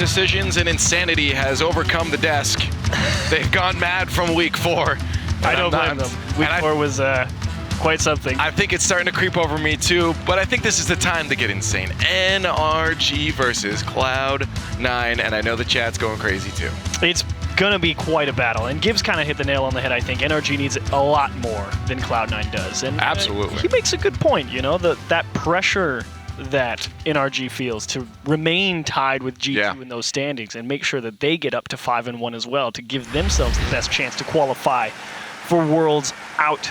decisions and insanity has overcome the desk. They've gone mad from week 4. I don't blame them. Week 4 was quite something. I think it's starting to creep over me too, but I think this is the time to get insane. NRG versus CLOUD9, and I know the chat's going crazy too. It's gonna be quite a battle, and Gibbs kind of hit the nail on the head. I think NRG needs a lot more than CLOUD9 does, and absolutely, he makes a good point. You know, that pressure that NRG feels to remain tied with G2 in those standings and make sure that they get up to 5-1 as well to give themselves the best chance to qualify for Worlds out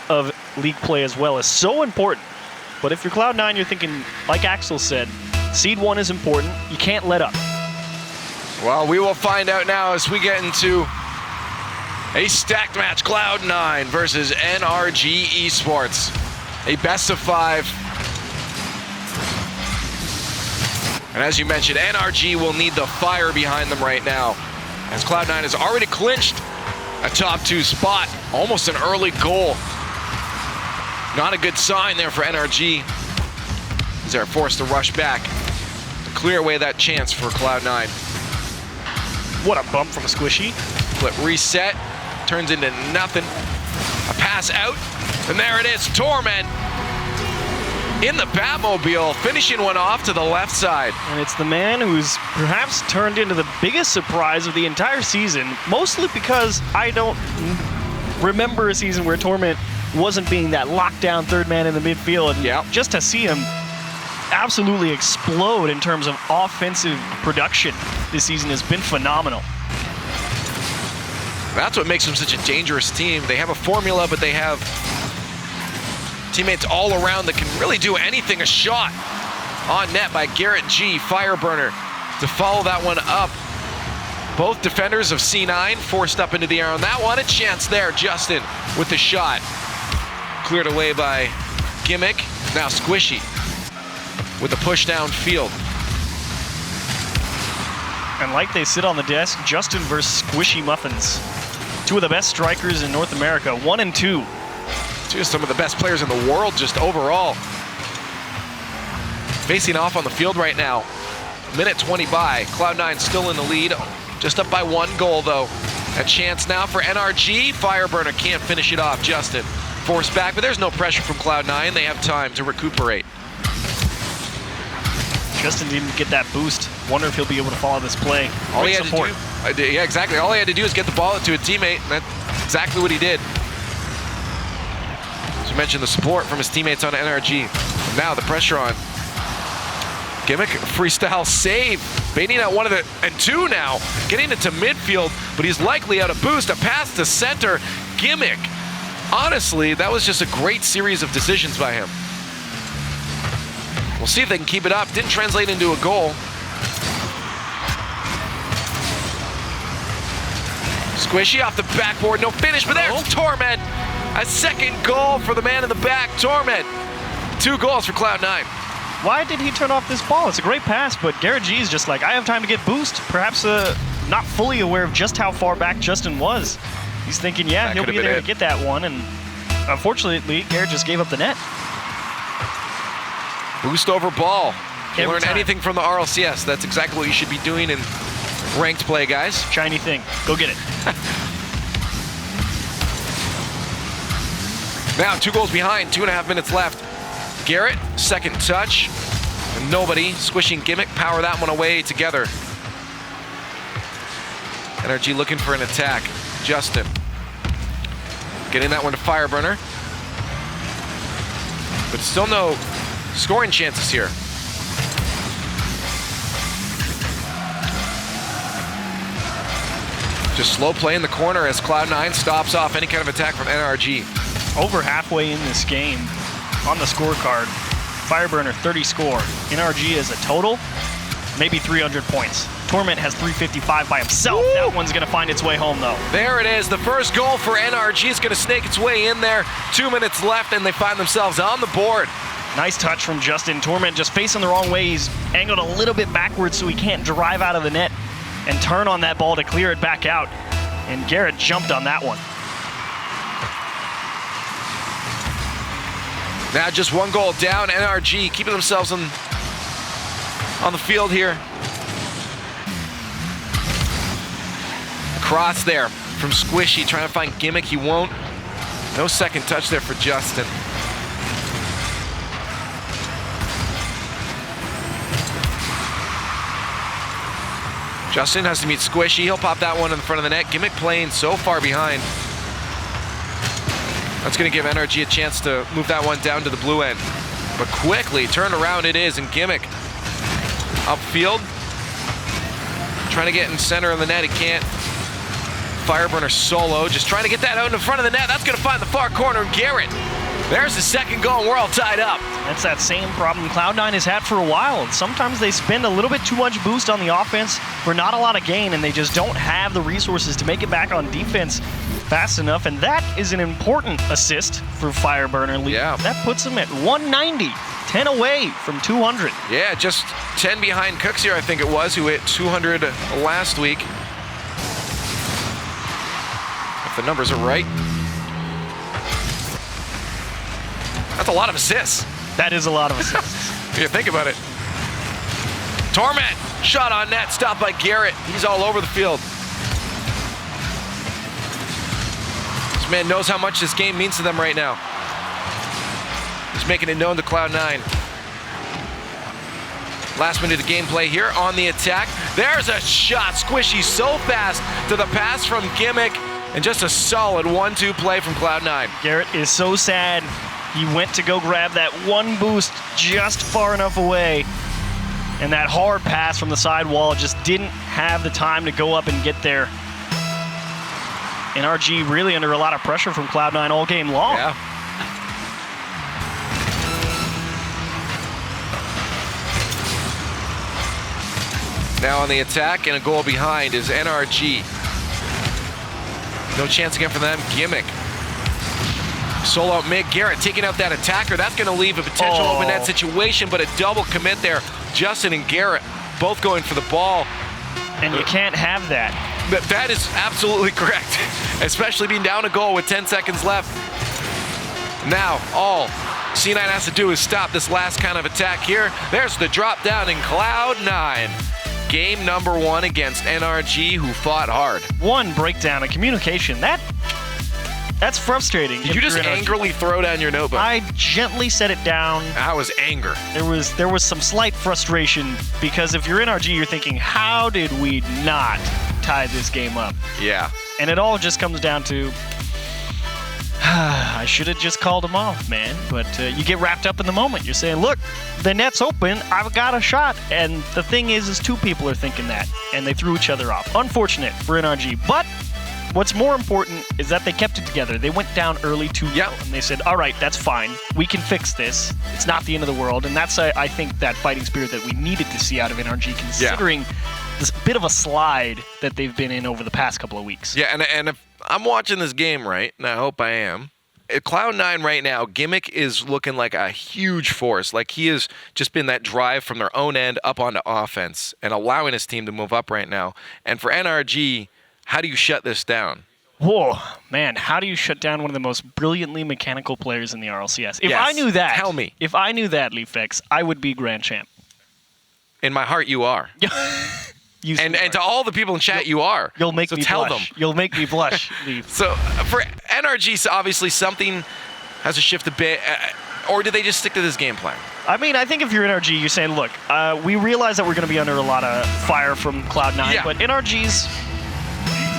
of league play as well is so important. But if you're CLOUD9, you're thinking, like Axel said, Seed 1 is important. You can't let up. Well, we will find out now as we get into a stacked match. CLOUD9 versus NRG eSports. A best of 5. And as you mentioned, NRG will need the fire behind them right now, as CLOUD9 has already clinched a top 2 spot. Almost an early goal. Not a good sign there for NRG, as they're forced to rush back to clear away that chance for CLOUD9. What a bump from Squishy. Flip reset, turns into nothing. A pass out, and there it is, Torment in the Batmobile, finishing one off to the left side. And it's the man who's perhaps turned into the biggest surprise of the entire season, mostly because I don't remember a season where Torment wasn't being that lockdown third man in the midfield. And just to see him absolutely explode in terms of offensive production this season has been phenomenal. That's what makes them such a dangerous team. They have a formula, but they have teammates all around that can really do anything. A shot on net by Garrett G, Fireburner, to follow that one up. Both defenders of C9 forced up into the air on that one. A chance there, Justin with the shot. Cleared away by Gimmick. Now Squishy with a push downfield. And like they sit on the desk, Justin versus Squishy Muffins. 2 of the best strikers in North America, 1 and 2. 2 of some of the best players in the world just overall. Facing off on the field right now. Minute 20 by. CLOUD9 still in the lead. Just up by 1 goal though. A chance now for NRG. Fireburner can't finish it off. Justin forced back, but there's no pressure from CLOUD9. They have time to recuperate. Justin didn't get that boost. Wonder if he'll be able to follow this play. All he had to do, yeah, exactly. All he had to do is get the ball to a teammate, and that's exactly what he did. As you mentioned, the support from his teammates on NRG. Now the pressure on Gimmick, freestyle save. Baiting out 1 and 2 now. Getting into midfield, but he's likely out of boost. A pass to center. Gimmick. Honestly, that was just a great series of decisions by him. We'll see if they can keep it up. Didn't translate into a goal. Squishy off the backboard, no finish, but there's Torment. A second goal for the man in the back, Torment. 2 goals for CLOUD9. Why did he turn off this ball? It's a great pass, but Garrett G is just like, I have time to get boost. Perhaps not fully aware of just how far back Justin was. He's thinking, yeah, he'll be there to get that one, and unfortunately, Garrett just gave up the net. Boost over ball. If you learn anything from the RLCS, that's exactly what you should be doing in ranked play, guys. Shiny thing. Go get it. Now 2 goals behind, 2.5 minutes left. Garrett, second touch. And nobody. Squishing Gimmick, power that one away together. NRG looking for an attack. Justin. Getting that one to Fireburner. But still no scoring chances here. Just slow play in the corner as CLOUD9 stops off any kind of attack from NRG. Over halfway in this game, on the scorecard, Fireburner 30 score. NRG is a total, maybe 300 points. Torment has 355 by himself. Woo! That one's gonna find its way home though. There it is, the first goal for NRG is gonna snake its way in there. 2 minutes left and they find themselves on the board. Nice touch from Justin. Torment just facing the wrong way. He's angled a little bit backwards so he can't drive out of the net and turn on that ball to clear it back out. And Garrett jumped on that one. Now just 1 goal down. NRG keeping themselves on the field here. cross there from Squishy, trying to find Gimmick. He won't. No second touch there for Justin. Justin has to meet Squishy. He'll pop that one in the front of the net. Gimmick playing so far behind. That's going to give NRG a chance to move that one down to the blue end. But quickly, turned around it is, and Gimmick upfield. Trying to get in center of the net, he can't. Fireburner solo, just trying to get that out in the front of the net. That's going to find the far corner, Garrett. There's the second goal, and we're all tied up. That's that same problem Cloud9 has had for a while. Sometimes they spend a little bit too much boost on the offense for not a lot of gain, and they just don't have the resources to make it back on defense fast enough, and that is an important assist for Fireburner. Yeah. That puts him at 190, 10 away from 200. Yeah, just 10 behind Cooks here, I think it was, who hit 200 last week. If the numbers are right. That's a lot of assists. That is a lot of assists. If you think about it. Torment, shot on net, stopped by Garrett. He's all over the field. This man knows how much this game means to them right now. He's making it known to Cloud9. Last minute of gameplay here on the attack. There's a shot. Squishy so fast to the pass from Gimmick. And just a solid 1-2 play from Cloud9. Garrett is so sad. He went to go grab that one boost just far enough away. And that hard pass from the sidewall just didn't have the time to go up and get there. NRG really under a lot of pressure from Cloud9 all game long. Yeah. Now on the attack and a goal behind is NRG. No chance again for them. Gimmick. Solo out mid. Garrett taking out that attacker. That's going to leave a potential open net situation, but a double commit there. Justin and Garrett both going for the ball. And you can't have that. That is absolutely correct, especially being down a goal with 10 seconds left. Now, all C9 has to do is stop this last kind of attack here. There's the drop down in Cloud9. Game number 1 against NRG, who fought hard. One breakdown in communication. That's frustrating. Did you just angrily throw down your notebook? I gently set it down. That was anger. There was some slight frustration because if you're NRG, you're thinking, how did we not tie this game up? Yeah. And it all just comes down to, I should have just called him off, man. But you get wrapped up in the moment. You're saying, look, the net's open. I've got a shot. And the thing is two people are thinking that. And they threw each other off. Unfortunate for NRG. But what's more important is that they kept it together. They went down early 2-0. And they said, all right, that's fine. We can fix this. It's not the end of the world. And that's, I think, that fighting spirit that we needed to see out of NRG, considering this bit of a slide that they've been in over the past couple of weeks. Yeah, and if I'm watching this game right, and I hope I am, at Cloud9 right now, Gimmick is looking like a huge force. Like he has just been that drive from their own end up onto offense and allowing his team to move up right now. And for NRG, how do you shut this down? Whoa, man, how do you shut down one of the most brilliantly mechanical players in the RLCS? If Yes, I knew that, tell me. If I knew that, Leafex, I would be grand champ. In my heart, you are. And to all the people in chat, you are. You'll make so me tell blush. them. You'll make me blush, Leaf. So for NRG, obviously something has to shift a bit. Or do they just stick to this game plan? I mean, I think if you're NRG, you're saying, look, we realize that we're going to be under a lot of fire from Cloud9, but NRG's,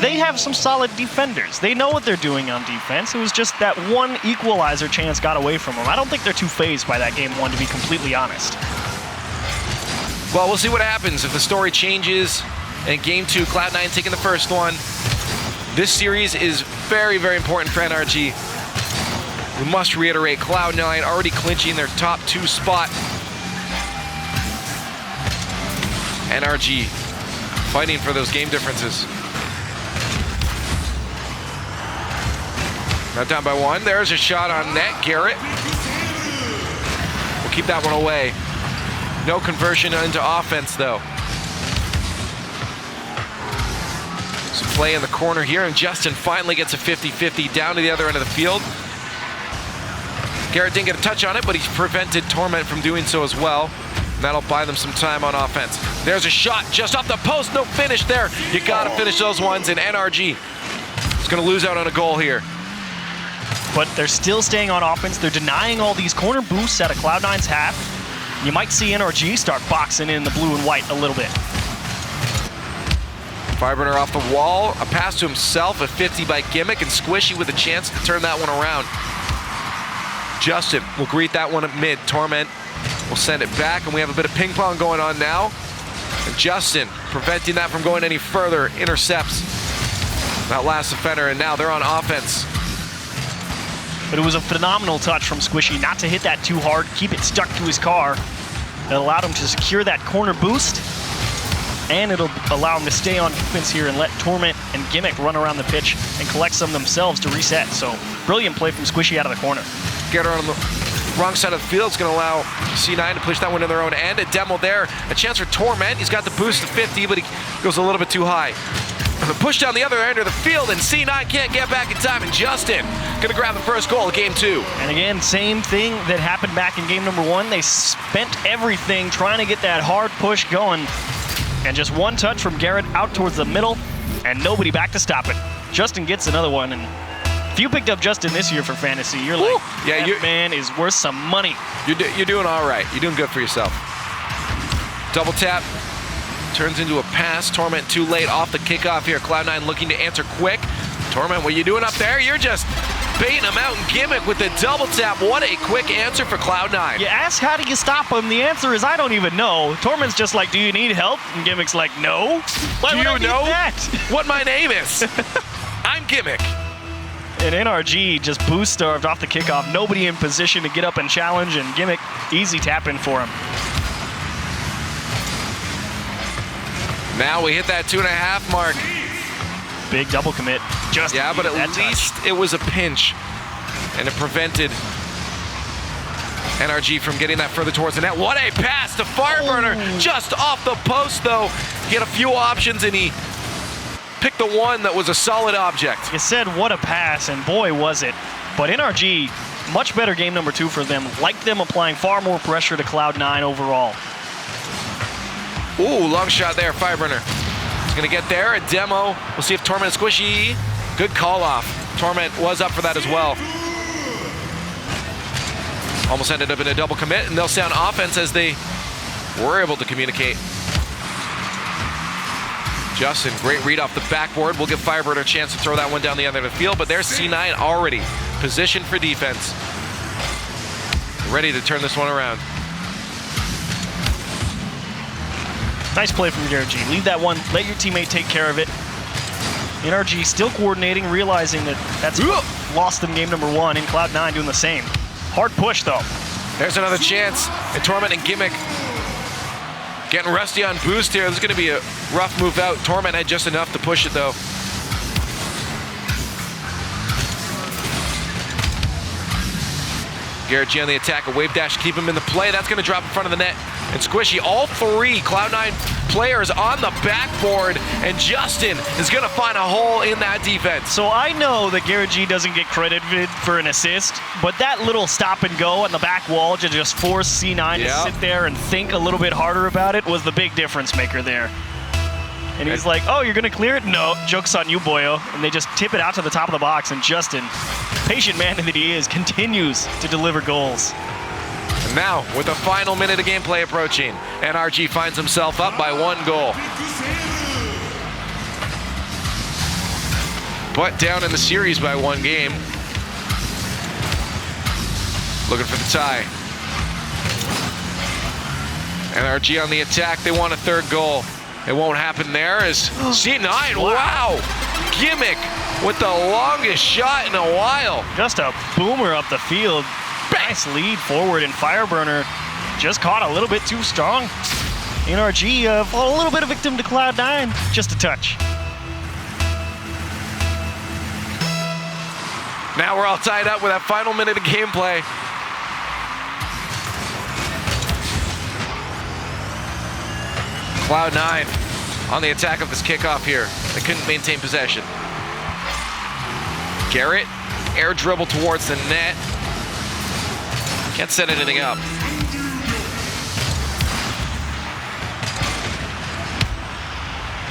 they have some solid defenders. They know what they're doing on defense. It was just that one equalizer chance got away from them. I don't think they're too phased by that game 1, to be completely honest. Well, we'll see what happens if the story changes in Game 2, Cloud9 taking the first one. This series is very, very important for NRG. We must reiterate, Cloud9 already clinching their top 2 spot. NRG fighting for those game differences. Now down by 1. There's a shot on net. Garrett. We'll keep that one away. No conversion into offense, though. Some play in the corner here, and Justin finally gets a 50-50 down to the other end of the field. Garrett didn't get a touch on it, but he's prevented Torment from doing so as well. That'll buy them some time on offense. There's a shot just off the post, no finish there. You gotta finish those ones, and NRG is gonna lose out on a goal here. But they're still staying on offense. They're denying all these corner boosts out of Cloud9's half. You might see NRG start boxing in the blue and white a little bit. Fireburner off the wall, a pass to himself, a 50 by Gimmick, and Squishy with a chance to turn that one around. Justin will greet that one at mid. Torment will send it back, and we have a bit of ping pong going on now. And Justin preventing that from going any further, intercepts that last defender, and now they're on offense. But it was a phenomenal touch from Squishy not to hit that too hard, keep it stuck to his car. It allowed him to secure that corner boost, and it'll allow him to stay on defense here and let Torment and Gimmick run around the pitch and collect some themselves to reset. So brilliant play from Squishy out of the corner. Get her on the wrong side of the field. It's going to allow C9 to push that one to their own end. A demo there. A chance for Torment. He's got the boost to 50, but he goes a little bit too high. The push down the other end of the field, and C9 can't get back in time. And Justin going to grab the first goal of game 2. And again, same thing that happened back in game number 1. They spent everything trying to get that hard push going. And just one touch from Garrett out towards the middle, and nobody back to stop it. Justin gets another one, and if you picked up Justin this year for fantasy, you're like, yeah, that man is worth some money. You're doing all right. You're doing good for yourself. Double tap. Turns into a pass. Torment too late off the kickoff here. Cloud9 looking to answer quick. Torment, what are you doing up there? You're just baiting him out, and Gimmick with the double tap. What a quick answer for Cloud9. You ask, how do you stop him? The answer is, I don't even know. Torment's just like, do you need help? And Gimmick's like, no. Why would I need that? What my name is? I'm Gimmick. And NRG just boost starved off the kickoff. Nobody in position to get up and challenge, and Gimmick easy tap in for him. Now we hit that 2.5 mark. Big double commit. Just yeah, but at least it was a pinch, and it prevented NRG from getting that further towards the net. What a pass to Fireburner, just off the post though. He had a few options, and he picked the one that was a solid object. You said what a pass, and boy was it. But NRG, much better game number 2 for them. Like them applying far more pressure to Cloud9 overall. Ooh, long shot there, Fireburner. He's gonna get there, a demo. We'll see if Torment and Squishy. Good call off. Torment was up for that as well. Almost ended up in a double commit, and they'll stay on offense as they were able to communicate. Justin, great read off the backboard. We'll give Fireburner a chance to throw that one down the other end of the field, but there's C9 already positioned for defense. Ready to turn this one around. Nice play from NRG. Leave that one, let your teammate take care of it. NRG still coordinating, realizing that that's lost them game number 1, and Cloud9 doing the same. Hard push though. There's another chance. And Torment and Gimmick getting rusty on boost here. This is gonna be a rough move out. Torment had just enough to push it though. Garrett G on the attack, a wave dash, keep him in the play. That's gonna drop in front of the net. And Squishy, all 3 Cloud9 players on the backboard, and Justin is gonna find a hole in that defense. So I know that Garrett G doesn't get credited for an assist, but that little stop and go on the back wall to just force C9 to sit there and think a little bit harder about it was the big difference maker there. And he's like, oh, you're gonna clear it? No, joke's on you, boyo. And they just tip it out to the top of the box, and Justin, patient man that he is, continues to deliver goals. And now, with the final minute of gameplay approaching, NRG finds himself up by 1 goal. But down in the series by 1 game. Looking for the tie. NRG on the attack, they want a 3rd goal. It won't happen there as C9, wow! Gimmick with the longest shot in a while. Just a boomer up the field. Nice lead forward, and Fireburner just caught a little bit too strong. NRG, a little bit of victim to Cloud9, just a touch. Now we're all tied up with that final minute of gameplay. Cloud9 on the attack of this kickoff here. They couldn't maintain possession. Garrett, air dribble towards the net. Can't set anything up.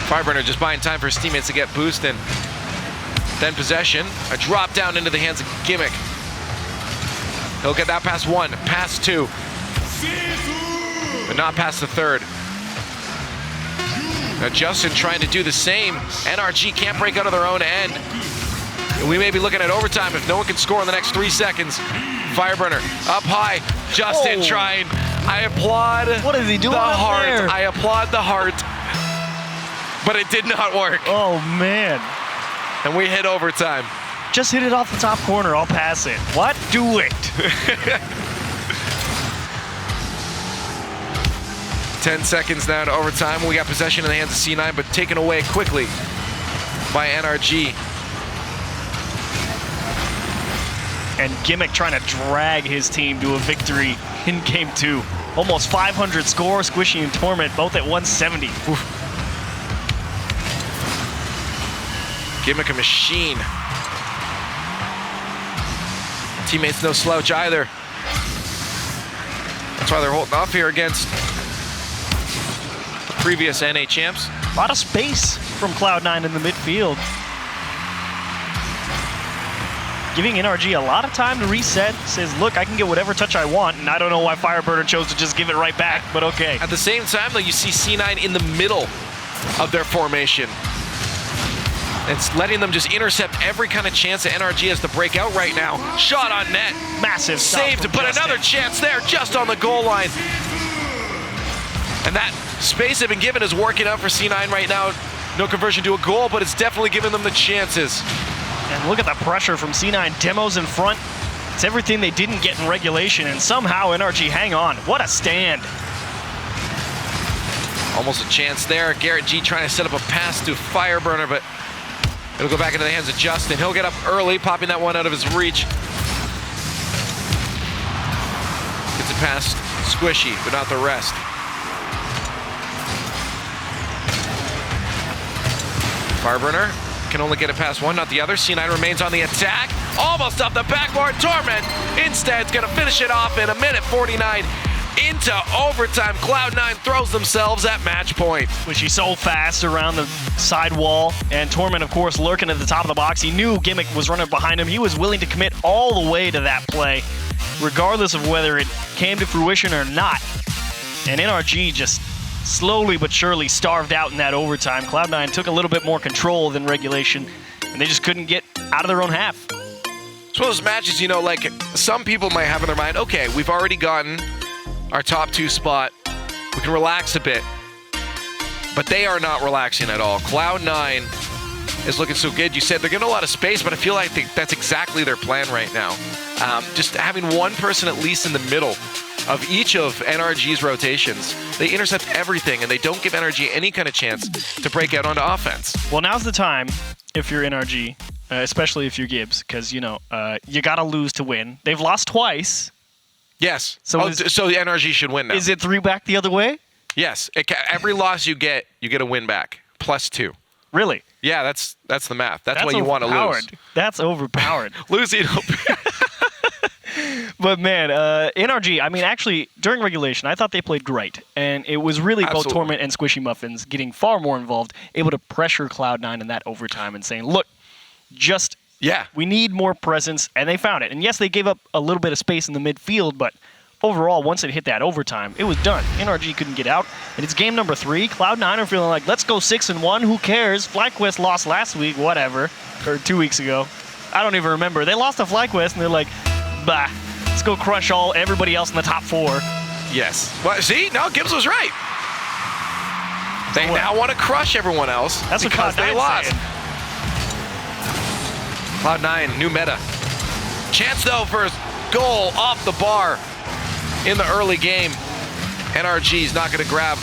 Fireburner just buying time for his teammates to get boost and then possession. A drop down into the hands of Gimmick. He'll get that past 1, past 2, but not past the 3rd. Now Justin trying to do the same. NRG can't break out of their own end. And we may be looking at overtime if no one can score in the next 3 seconds. Fireburner up high. Justin trying. I applaud what is he doing the heart. there? I applaud the heart. But it did not work. Oh, man. And we hit overtime. Just hit it off the top corner. I'll pass it. What? Do it. 10 seconds now to overtime. We got possession in the hands of C9, but taken away quickly by NRG. And Gimmick trying to drag his team to a victory in Game 2. Almost 500 score, Squishy and Torment both at 170. Oof. Gimmick a machine. Teammates no slouch either. That's why they're holding off here against the previous NA champs. A lot of space from CLOUD9 in the midfield. Giving NRG a lot of time to reset. Says, look, I can get whatever touch I want, and I don't know why Fireburner chose to just give it right back, but okay. At the same time, though, you see C9 in the middle of their formation. It's letting them just intercept every kind of chance that NRG has to break out right now. Shot on net. Massive saved, but another chance there just on the goal line. And that space they've been given is working out for C9 right now. No conversion to a goal, but it's definitely giving them the chances. And look at the pressure from C9. Demos in front. It's everything they didn't get in regulation, and somehow NRG hang on. What a stand. Almost a chance there. Garrett G trying to set up a pass to Fireburner, but it'll go back into the hands of Justin. He'll get up early, popping that one out of his reach. Gets it past Squishy, but not the rest. Fireburner can only get it past one, not the other. C9 remains on the attack. Almost off the backboard. Torment instead is going to finish it off in 1:49 into overtime. CLOUD9 throws themselves at match point. Squishy so fast around the side wall, and Torment, of course, lurking at the top of the box. He knew Gimmick was running behind him. He was willing to commit all the way to that play, regardless of whether it came to fruition or not. And NRG just slowly but surely starved out in that overtime. CLOUD9 took a little bit more control than regulation, and they just couldn't get out of their own half. It's one of those matches, you know, like some people might have in their mind, okay, we've already gotten our top 2 spot. We can relax a bit. But they are not relaxing at all. CLOUD9 is looking so good. You said they're getting a lot of space, but I feel like that's exactly their plan right now. Just having one person at least in the middle of each of NRG's rotations. They intercept everything, and they don't give NRG any kind of chance to break out onto offense. Well, now's the time if you're NRG, especially if you're Gibbs, because, you know, you got to lose to win. They've lost twice. Yes. So so the NRG should win now. Is it 3 back the other way? Yes. Every loss you get a win back. +2. Really? Yeah, that's the math. That's why you want to lose. That's overpowered. Losing. But man, NRG, I mean, actually, during regulation, I thought they played great. And it was really both Torment and Squishy Muffins getting far more involved, able to pressure CLOUD9 in that overtime and saying, look, we need more presence, and they found it. And yes, they gave up a little bit of space in the midfield, but overall, once it hit that overtime, it was done. NRG couldn't get out, and it's game number 3. CLOUD9 are feeling like, let's go 6-1, who cares? FlyQuest lost last week, whatever, or 2 weeks ago. I don't even remember. They lost to FlyQuest, and they're like, bah, let's go crush everybody else in the top 4. Yes. Well, see, no, Gibbs was right. They now want to crush everyone else. That's because what they lost. Saying. CLOUD9, new meta. Chance, though, for a goal off the bar in the early game. NRG's not going to grab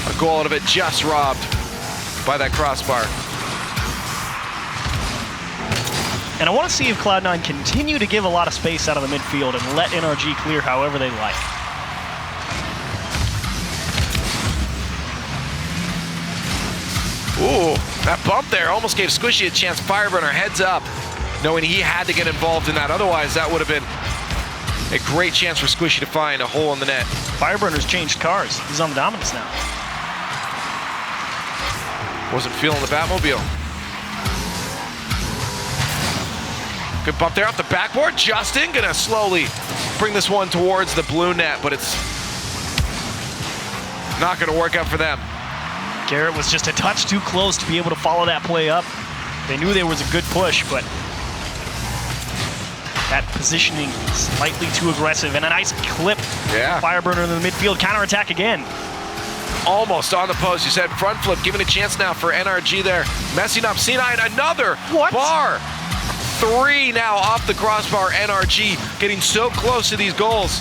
a goal out of it, just robbed by that crossbar. And I want to see if CLOUD9 continue to give a lot of space out of the midfield and let NRG clear however they like. Ooh, that bump there almost gave Squishy a chance. Fireburner heads up, knowing he had to get involved in that. Otherwise, that would have been a great chance for Squishy to find a hole in the net. Fireburner's changed cars. He's on the dominance now. Wasn't feeling the Batmobile. Good bump there off the backboard. Justin gonna slowly bring this one towards the blue net, but it's not gonna work out for them. Garrett was just a touch too close to be able to follow that play up. They knew there was a good push, but that positioning slightly too aggressive, and a nice clip. Yeah. Fireburner in the midfield, counterattack again. Almost on the post. You said front flip, giving a chance now for NRG there. Messing up C9, another bar. 3 now off the crossbar. NRG getting so close to these goals.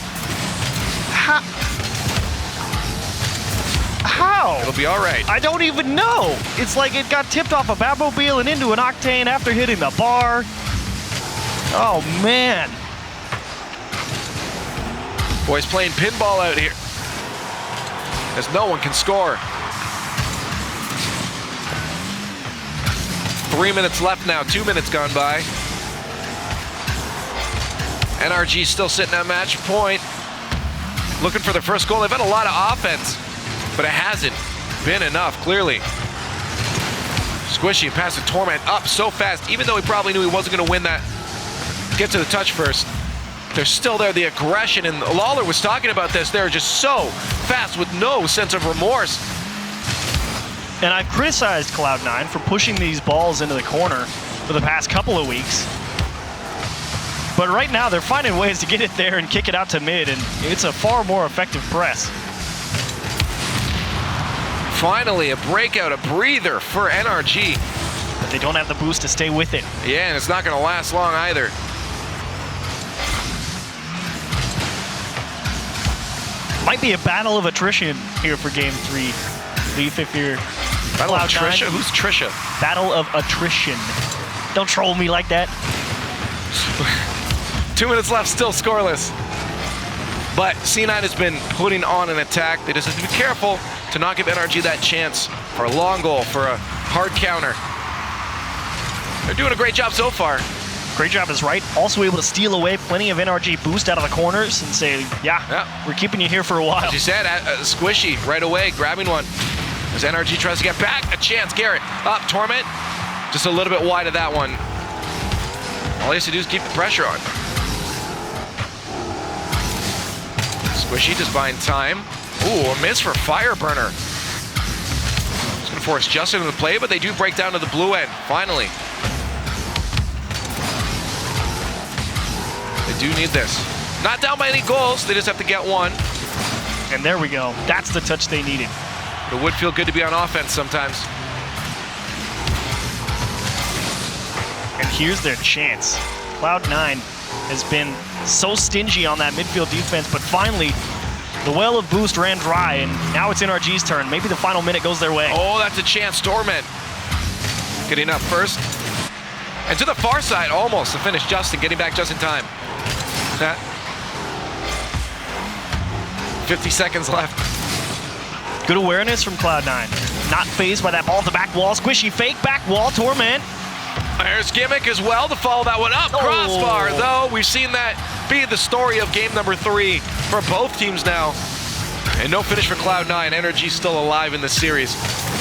How? It'll be all right. I don't even know. It's like it got tipped off a Batmobile and into an Octane after hitting the bar. Oh, man. Boys playing pinball out here, as no one can score. 3 minutes left now, 2 minutes gone by. NRG still sitting at match point. Looking for their first goal. They've had a lot of offense, but it hasn't been enough, clearly. Squishy passes Torment up so fast, even though he probably knew he wasn't going to win that. Get to the touch first. They're still there, the aggression, and Lawler was talking about this. They're just so fast with no sense of remorse. And I've criticized CLOUD9 for pushing these balls into the corner for the past couple of weeks. But right now, they're finding ways to get it there and kick it out to mid, and it's a far more effective press. Finally, a breakout, a breather for NRG. But they don't have the boost to stay with it. Yeah, and it's not going to last long either. Might be a battle of attrition here for Game 3. Leaf, if you're Battle of CLOUD9. Trisha? Who's Trisha? Battle of attrition. Don't troll me like that. 2 minutes left, still scoreless. But C9 has been putting on an attack. They just have to be careful to not give NRG that chance for a long goal, for a hard counter. They're doing a great job so far. Great job is right. Also able to steal away plenty of NRG boost out of the corners and say, yeah, we're keeping you here for a while. As you said, Squishy right away, grabbing one. As NRG tries to get back, a chance. Garrett up, Torment. Just a little bit wide of that one. All he has to do is keep the pressure on. Squishy just buying time. Ooh, a miss for Fireburner. It's going to force Justin into the play, but they do break down to the blue end, finally. They do need this. Not down by any goals, they just have to get one. And there we go. That's the touch they needed. It would feel good to be on offense sometimes. And here's their chance. CLOUD9 has been so stingy on that midfield defense, but finally, the well of boost ran dry, and now it's NRG's turn. Maybe the final minute goes their way. Oh, that's a chance. Torment getting up first. And to the far side, almost to finish. Justin getting back just in time. 50 seconds left. Good awareness from CLOUD9. Not phased by that ball at the back wall. Squishy fake back wall. Torment. There's Gimmick as well to follow that one up. Crossbar, though. We've seen that be the story of game number 3 for both teams now. And no finish for CLOUD9. NRG still alive in the series.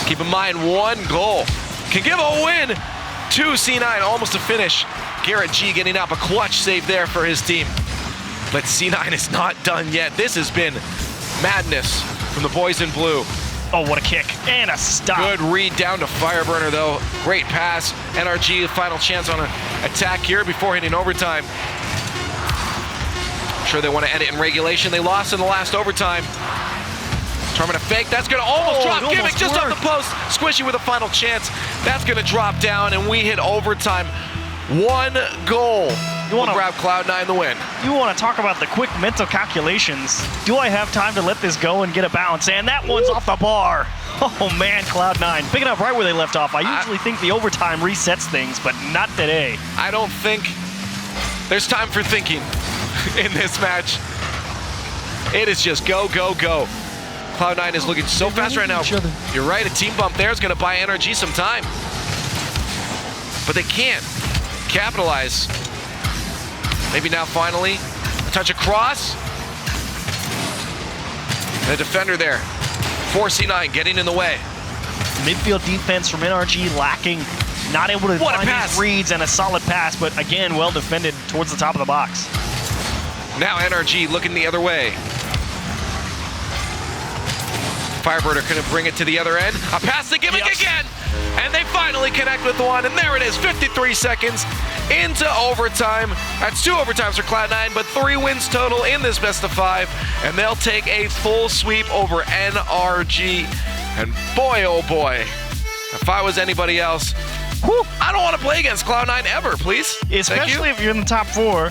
Keep in mind, 1 goal can give a win to C9, almost a finish. Garrett G getting up, a clutch save there for his team. But C9 is not done yet. This has been madness from the boys in blue. Oh, what a kick. And a stop. Good read down to Fireburner, though. Great pass. NRG, final chance on an attack here before hitting overtime. I'm sure they want to end it in regulation. They lost in the last overtime. Torment a fake. That's going to almost drop. Gimmick just off the post. Squishy with a final chance. That's going to drop down, and we hit overtime. 1 goal. You want to grab CLOUD9 the win. You want to talk about the quick mental calculations. Do I have time to let this go and get a bounce? And that one's off the bar. Oh man, CLOUD9 picking up right where they left off. I usually think the overtime resets things, but not today. I don't think there's time for thinking in this match. It is just go, go, go. CLOUD9 is looking so fast right now. You're right, a team bump there is going to buy NRG some time. But they can't capitalize. Maybe now finally, a touch across. The defender there, 4C9 getting in the way. Midfield defense from NRG lacking, not able to find these reads and a solid pass, but again, well defended towards the top of the box. Now NRG looking the other way. Fireburner couldn't bring it to the other end. A pass to Gimmick again! And they finally connect with one, and there it is, 53 seconds into overtime. That's 2 overtimes for Cloud9, but 3 wins total in this best of 5, and they'll take a full sweep over NRG. And boy, oh boy, if I was anybody else, I don't want to play against Cloud9 ever, please. Especially if you're in the top 4.